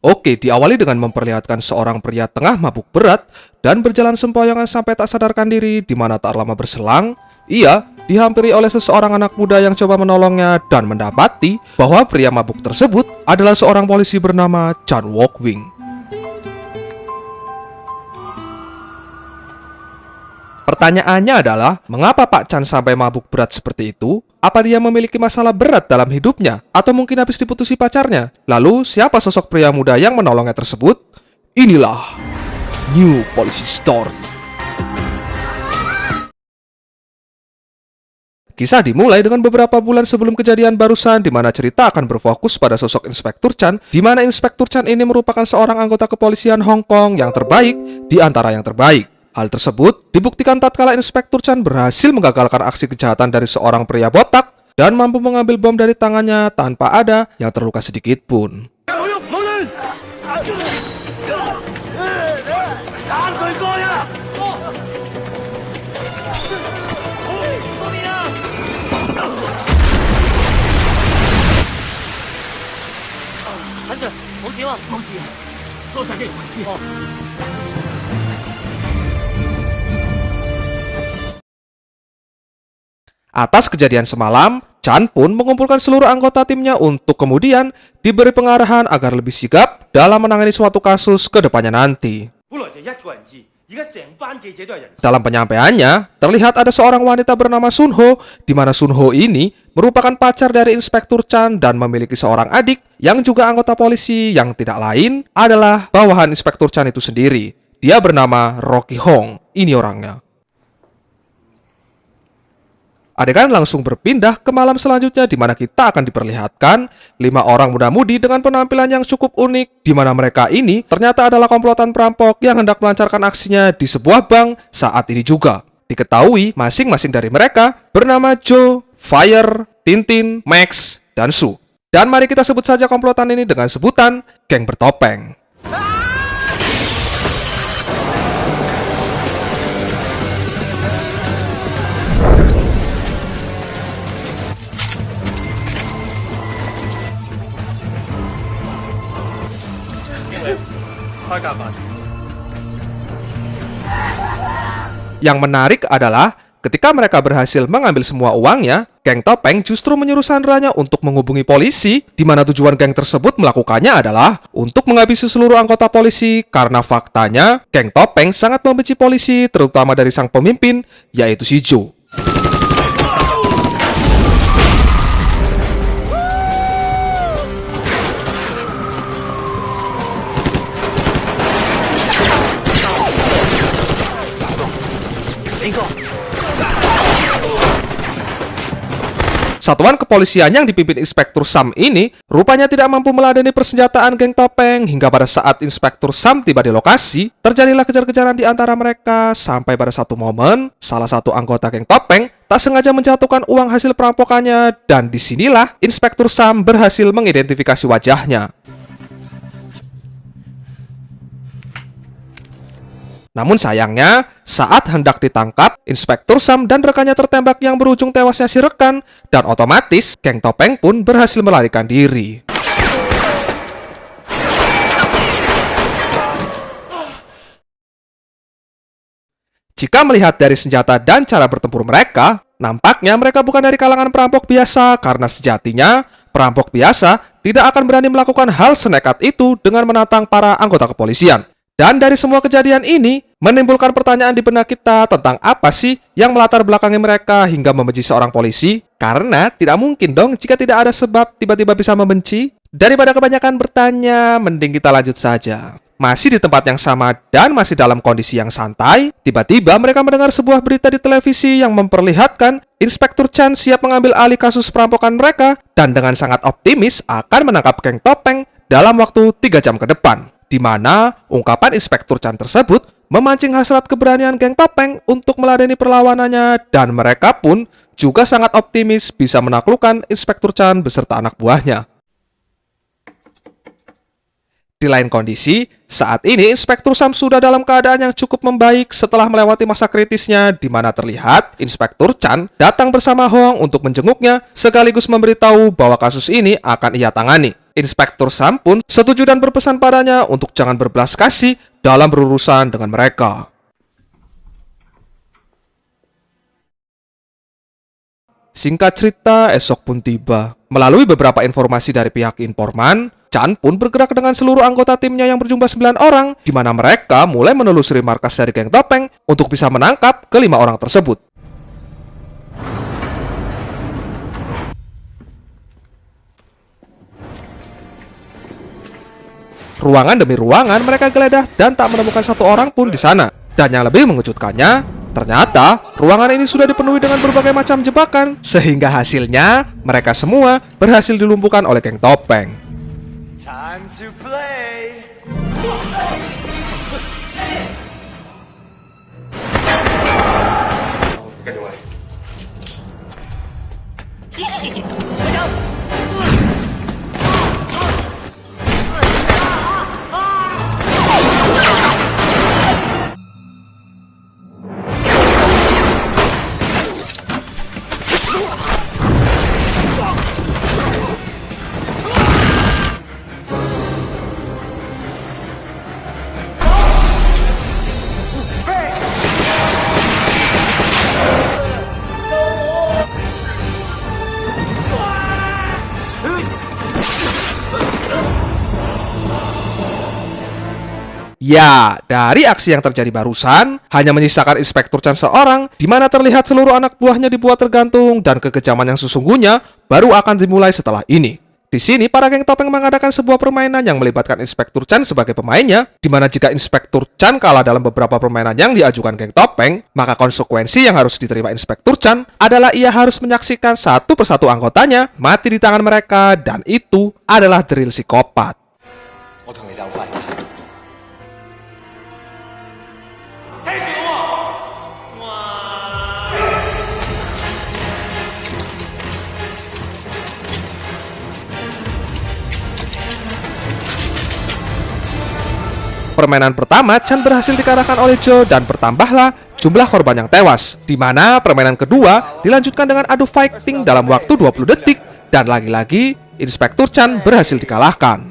Oke, diawali dengan memperlihatkan seorang pria tengah mabuk berat dan berjalan sempoyongan sampai tak sadarkan diri, di mana tak lama berselang, ia dihampiri oleh seseorang anak muda yang coba menolongnya dan mendapati bahwa pria mabuk tersebut adalah seorang polisi bernama Chan Wokwing. Pertanyaannya adalah, mengapa Pak Chan sampai mabuk berat seperti itu? Apa dia memiliki masalah berat dalam hidupnya? Atau mungkin habis diputusi pacarnya? Lalu, siapa sosok pria muda yang menolongnya tersebut? Inilah New Policy Story. Kisah dimulai dengan beberapa bulan sebelum kejadian barusan, di mana cerita akan berfokus pada sosok Inspektur Chan, di mana Inspektur Chan ini merupakan seorang anggota kepolisian Hong Kong yang terbaik di antara yang terbaik. Hal tersebut dibuktikan tatkala Inspektur Chan berhasil menggagalkan aksi kejahatan dari seorang pria botak dan mampu mengambil bom dari tangannya tanpa ada yang terluka sedikit pun. Atas kejadian semalam, Chan pun mengumpulkan seluruh anggota timnya untuk kemudian diberi pengarahan agar lebih sigap dalam menangani suatu kasus ke depannya nanti. Dalam penyampaiannya, terlihat ada seorang wanita bernama Sunho, di mana Sunho ini merupakan pacar dari Inspektur Chan dan memiliki seorang adik yang juga anggota polisi yang tidak lain adalah bawahan Inspektur Chan itu sendiri. Dia bernama Rocky Hong. Ini orangnya. Adegan langsung berpindah ke malam selanjutnya, di mana kita akan diperlihatkan 5 orang muda-mudi dengan penampilan yang cukup unik, di mana mereka ini ternyata adalah komplotan perampok yang hendak melancarkan aksinya di sebuah bank saat ini juga. Diketahui masing-masing dari mereka bernama Joe, Fire, Tintin, Max, dan Su. Dan mari kita sebut saja komplotan ini dengan sebutan geng bertopeng. Yang menarik adalah ketika mereka berhasil mengambil semua uangnya, geng topeng justru menyuruh sandranya untuk menghubungi polisi, di mana tujuan geng tersebut melakukannya adalah untuk menghabisi seluruh anggota polisi karena faktanya geng topeng sangat membenci polisi, terutama dari sang pemimpin, yaitu si Joe. Satuan kepolisian yang dipimpin Inspektur Sam ini rupanya tidak mampu meladeni persenjataan geng topeng, hingga pada saat Inspektur Sam tiba di lokasi, terjadilah kejar-kejaran di antara mereka sampai pada satu momen salah satu anggota geng topeng tak sengaja menjatuhkan uang hasil perampokannya, dan disinilah Inspektur Sam berhasil mengidentifikasi wajahnya. Namun sayangnya, saat hendak ditangkap, Inspektur Sam dan rekannya tertembak yang berujung tewasnya si rekan, dan otomatis geng topeng pun berhasil melarikan diri. Jika melihat dari senjata dan cara bertempur mereka, nampaknya mereka bukan dari kalangan perampok biasa, karena sejatinya perampok biasa tidak akan berani melakukan hal senekat itu dengan menantang para anggota kepolisian. Dan dari semua kejadian ini, menimbulkan pertanyaan di benak kita tentang apa sih yang melatar belakangi mereka hingga membenci seorang polisi? Karena tidak mungkin dong jika tidak ada sebab tiba-tiba bisa membenci. Daripada kebanyakan bertanya, mending kita lanjut saja. Masih di tempat yang sama dan masih dalam kondisi yang santai, tiba-tiba mereka mendengar sebuah berita di televisi yang memperlihatkan Inspektur Chan siap mengambil alih kasus perampokan mereka dan dengan sangat optimis akan menangkap geng topeng dalam waktu 3 jam ke depan. Di mana ungkapan Inspektur Chan tersebut memancing hasrat keberanian geng topeng untuk meladeni perlawanannya, dan mereka pun juga sangat optimis bisa menaklukkan Inspektur Chan beserta anak buahnya. Di lain kondisi, saat ini Inspektur Sam sudah dalam keadaan yang cukup membaik setelah melewati masa kritisnya, di mana terlihat Inspektur Chan datang bersama Hoang untuk menjenguknya sekaligus memberitahu bahwa kasus ini akan ia tangani. Inspektur Sam pun setuju dan berpesan padanya untuk jangan berbelas kasih dalam berurusan dengan mereka. Singkat cerita, esok pun tiba. Melalui beberapa informasi dari pihak informan, Chan pun bergerak dengan seluruh anggota timnya yang berjumlah 9 orang, di mana mereka mulai menelusuri markas dari geng topeng untuk bisa menangkap kelima orang tersebut. Ruangan demi ruangan mereka geledah dan tak menemukan satu orang pun di sana. Dan yang lebih mengejutkannya, ternyata ruangan ini sudah dipenuhi dengan berbagai macam jebakan, sehingga hasilnya mereka semua berhasil dilumpuhkan oleh geng topeng. Time to play. Ya, dari aksi yang terjadi barusan, hanya menyisakan Inspektur Chan seorang, di mana terlihat seluruh anak buahnya dibuat tergantung dan kekejaman yang sesungguhnya baru akan dimulai setelah ini. Di sini, para geng topeng mengadakan sebuah permainan yang melibatkan Inspektur Chan sebagai pemainnya, di mana jika Inspektur Chan kalah dalam beberapa permainan yang diajukan geng topeng, maka konsekuensi yang harus diterima Inspektur Chan adalah ia harus menyaksikan satu persatu anggotanya mati di tangan mereka, dan itu adalah drill psikopat. Permainan pertama, Chan berhasil dikalahkan oleh Joe dan bertambahlah jumlah korban yang tewas, di mana permainan kedua dilanjutkan dengan adu fighting dalam waktu 20 detik dan lagi-lagi Inspektur Chan berhasil dikalahkan.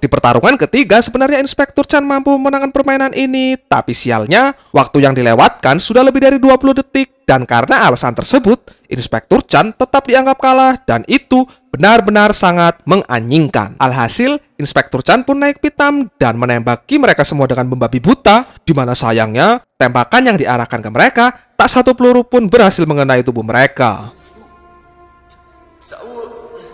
Di pertarungan ketiga, sebenarnya Inspektur Chan mampu memenangkan permainan ini, tapi sialnya, waktu yang dilewatkan sudah lebih dari 20 detik, dan karena alasan tersebut, Inspektur Chan tetap dianggap kalah, dan itu benar-benar sangat menganjingkan. Alhasil, Inspektur Chan pun naik pitam dan menembaki mereka semua dengan membabi buta, di mana sayangnya, tembakan yang diarahkan ke mereka, tak satu peluru pun berhasil mengenai tubuh mereka.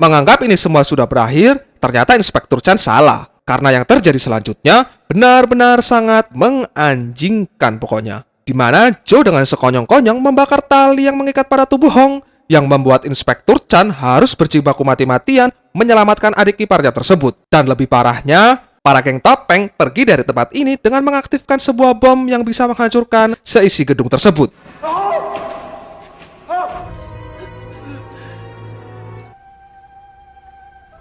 Menganggap ini semua sudah berakhir, ternyata Inspektur Chan salah. Karena yang terjadi selanjutnya benar-benar sangat menganjingkan pokoknya. Di mana Joe dengan sekonyong-konyong membakar tali yang mengikat pada tubuh Hong, yang membuat Inspektur Chan harus berjibaku mati-matian menyelamatkan adik iparnya tersebut. Dan lebih parahnya, para geng topeng pergi dari tempat ini dengan mengaktifkan sebuah bom yang bisa menghancurkan seisi gedung tersebut.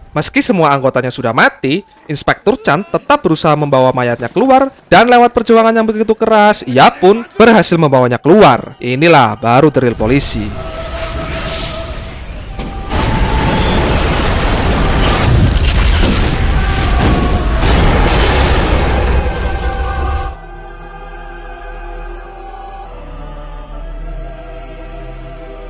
Meski semua anggotanya sudah mati, Inspektur Chan tetap berusaha membawa mayatnya keluar, dan lewat perjuangan yang begitu keras, ia pun berhasil membawanya keluar. Inilah baru drill polisi.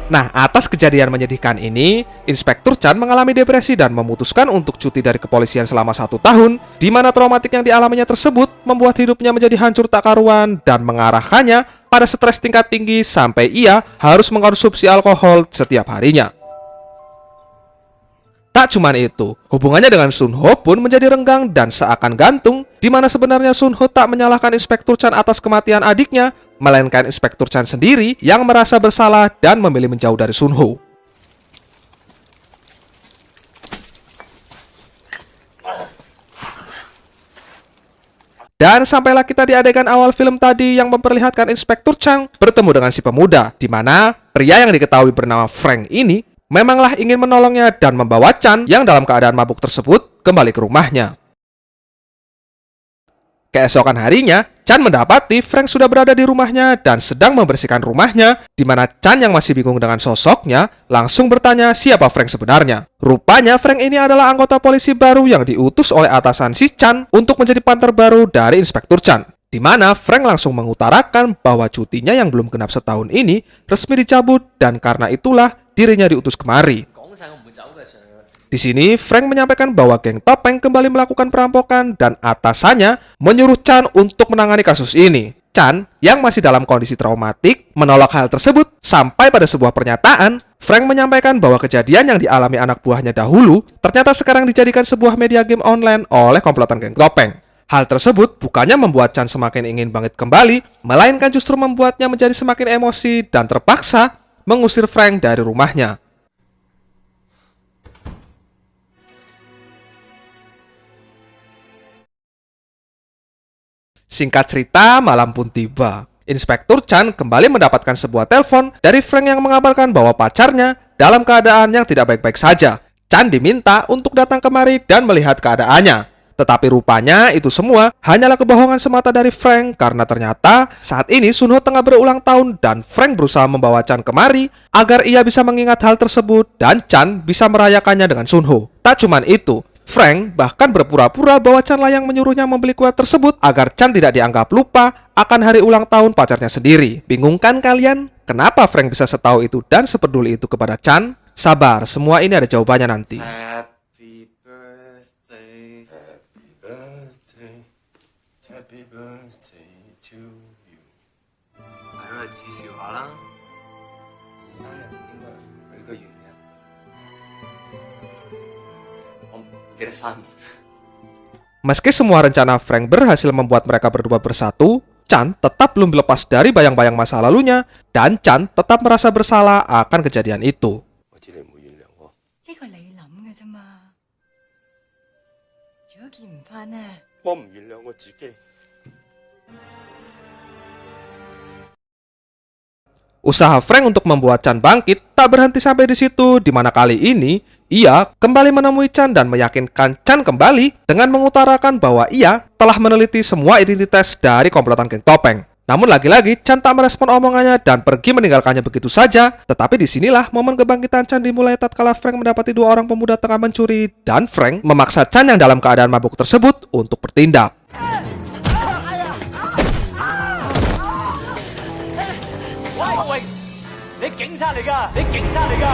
Nah, atas kejadian menyedihkan ini, Inspektur Chan mengalami depresi dan memutuskan untuk cuti dari kepolisian selama 1 tahun, di mana traumatik yang dialaminya tersebut membuat hidupnya menjadi hancur tak karuan dan mengarahkannya pada stres tingkat tinggi sampai ia harus mengkonsumsi alkohol setiap harinya. Tak cuman itu, hubungannya dengan Sun Ho pun menjadi renggang dan seakan gantung, di mana sebenarnya Sun Ho tak menyalahkan Inspektur Chan atas kematian adiknya, melainkan Inspektur Chan sendiri yang merasa bersalah dan memilih menjauh dari Sun Ho. Dan sampailah kita di adegan awal film tadi yang memperlihatkan Inspektur Chan bertemu dengan si pemuda, di mana pria yang diketahui bernama Frank ini memanglah ingin menolongnya dan membawa Chan yang dalam keadaan mabuk tersebut kembali ke rumahnya. Keesokan harinya, Chan mendapati Frank sudah berada di rumahnya dan sedang membersihkan rumahnya, di mana Chan yang masih bingung dengan sosoknya langsung bertanya siapa Frank sebenarnya. Rupanya Frank ini adalah anggota polisi baru yang diutus oleh atasan si Chan untuk menjadi partner baru dari Inspektur Chan. Di mana Frank langsung mengutarakan bahwa cutinya yang belum genap setahun ini resmi dicabut dan karena itulah dirinya diutus kemari. Di sini, Frank menyampaikan bahwa geng topeng kembali melakukan perampokan dan atasannya menyuruh Chan untuk menangani kasus ini. Chan, yang masih dalam kondisi traumatik, menolak hal tersebut sampai pada sebuah pernyataan, Frank menyampaikan bahwa kejadian yang dialami anak buahnya dahulu ternyata sekarang dijadikan sebuah media game online oleh komplotan geng topeng. Hal tersebut bukannya membuat Chan semakin ingin bangkit kembali, melainkan justru membuatnya menjadi semakin emosi dan terpaksa mengusir Frank dari rumahnya. Singkat cerita, malam pun tiba. Inspektur Chan kembali mendapatkan sebuah telepon dari Frank yang mengabarkan bahwa pacarnya dalam keadaan yang tidak baik-baik saja. Chan diminta untuk datang kemari dan melihat keadaannya. Tetapi rupanya itu semua hanyalah kebohongan semata dari Frank karena ternyata saat ini Sunho tengah berulang tahun dan Frank berusaha membawa Chan kemari agar ia bisa mengingat hal tersebut dan Chan bisa merayakannya dengan Sunho. Tak cuman itu, Frank bahkan berpura-pura bahwa Chan lah yang menyuruhnya membeli kue tersebut agar Chan tidak dianggap lupa akan hari ulang tahun pacarnya sendiri. Bingung kan kalian? Kenapa Frank bisa setahu itu dan sepeduli itu kepada Chan? Sabar, semua ini ada jawabannya nanti. Happy birthday, happy birthday, happy birthday to you. 反正几喜欢了。生日應該有一個原因，我唔記得生日。 Meski semua rencana Frank berhasil membuat mereka berdua bersatu, Chan tetap belum lepas dari bayang-bayang masa lalunya dan Chan tetap merasa bersalah akan kejadian itu. 我知你唔會原諒我。呢個你諗嘅啫嘛。如果見唔翻呢？我唔原諒我自己。 Usaha Frank untuk membuat Chan bangkit tak berhenti sampai di situ, di mana kali ini ia kembali menemui Chan dan meyakinkan Chan kembali dengan mengutarakan bahwa ia telah meneliti semua identitas dari komplotan geng topeng. Namun lagi-lagi Chan tak merespon omongannya dan pergi meninggalkannya begitu saja. Tetapi disinilah momen kebangkitan Chan dimulai tatkala Frank mendapati dua orang pemuda tengah mencuri dan Frank memaksa Chan yang dalam keadaan mabuk tersebut untuk bertindak. 喂，你警察嚟㗎，你警察嚟㗎。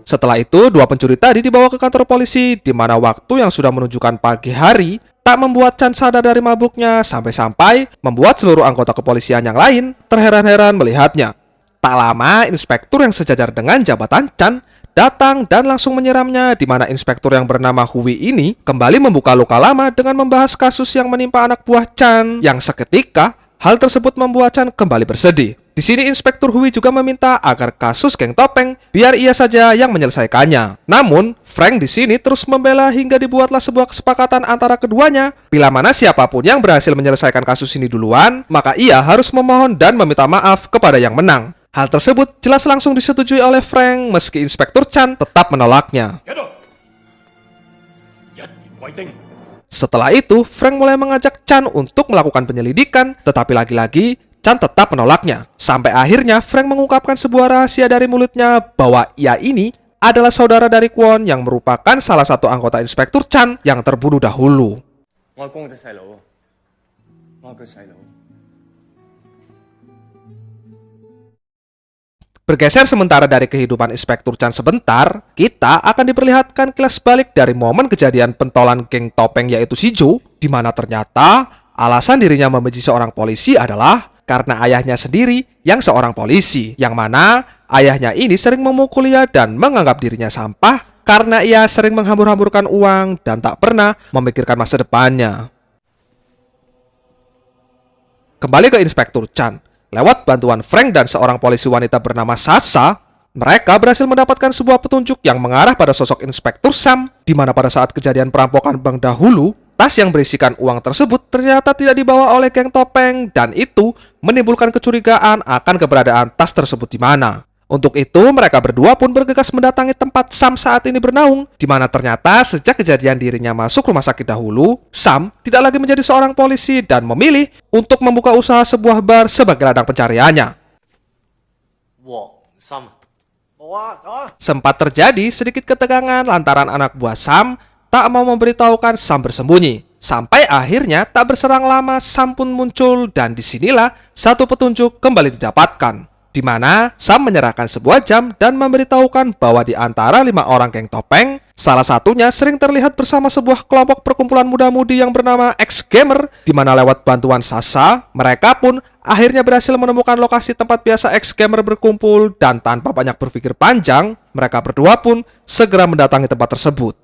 Setelah itu, dua pencuri tadi dibawa ke kantor polisi, di mana waktu yang sudah menunjukkan pagi hari tak membuat Chan sadar dari mabuknya, sampai-sampai membuat seluruh anggota kepolisian yang lain terheran-heran melihatnya. Tak lama, inspektur yang sejajar dengan jabatan Chan datang dan langsung menyiramnya, di mana inspektur yang bernama Hui ini kembali membuka luka lama dengan membahas kasus yang menimpa anak buah Chan, yang seketika hal tersebut membuat Chan kembali bersedih. Di sini Inspektur Hui juga meminta agar kasus geng topeng biar ia saja yang menyelesaikannya. Namun, Frank di sini terus membela hingga dibuatlah sebuah kesepakatan antara keduanya. Bila mana siapapun yang berhasil menyelesaikan kasus ini duluan, maka ia harus memohon dan meminta maaf kepada yang menang. Hal tersebut jelas langsung disetujui oleh Frank meski Inspektur Chan tetap menolaknya. Setelah itu, Frank mulai mengajak Chan untuk melakukan penyelidikan, tetapi lagi-lagi Chan tetap menolaknya. Sampai akhirnya Frank mengungkapkan sebuah rahasia dari mulutnya bahwa ia ini adalah saudara dari Kwon yang merupakan salah satu anggota Inspektur Chan yang terbunuh dahulu. Bergeser sementara dari kehidupan Inspektur Chan sebentar, kita akan diperlihatkan kilas balik dari momen kejadian pentolan geng topeng yaitu Shijo, di mana ternyata alasan dirinya membenci seorang polisi adalah karena ayahnya sendiri yang seorang polisi, yang mana ayahnya ini sering memukulnya dan menganggap dirinya sampah karena ia sering menghambur-hamburkan uang dan tak pernah memikirkan masa depannya. Kembali ke Inspektur Chan. Lewat bantuan Frank dan seorang polisi wanita bernama Sasa, mereka berhasil mendapatkan sebuah petunjuk yang mengarah pada sosok Inspektur Sam, di mana pada saat kejadian perampokan bank dahulu, Tas yang berisikan uang tersebut ternyata tidak dibawa oleh geng topeng dan itu menimbulkan kecurigaan akan keberadaan tas tersebut di mana. Untuk itu, mereka berdua pun bergegas mendatangi tempat Sam saat ini bernaung, di mana ternyata sejak kejadian dirinya masuk rumah sakit dahulu, Sam tidak lagi menjadi seorang polisi dan memilih untuk membuka usaha sebuah bar sebagai ladang pencariannya. 黃心， Sempat terjadi sedikit ketegangan lantaran anak buah Sam tak mau memberitahukan Sam bersembunyi. Sampai akhirnya tak berserang lama Sam pun muncul dan disinilah satu petunjuk kembali didapatkan. Di mana Sam menyerahkan sebuah jam dan memberitahukan bahwa di antara 5 orang geng topeng, salah satunya sering terlihat bersama sebuah kelompok perkumpulan muda-mudi yang bernama X-Gamer, di mana lewat bantuan Sasha, mereka pun akhirnya berhasil menemukan lokasi tempat biasa X-Gamer berkumpul dan tanpa banyak berpikir panjang, mereka berdua pun segera mendatangi tempat tersebut.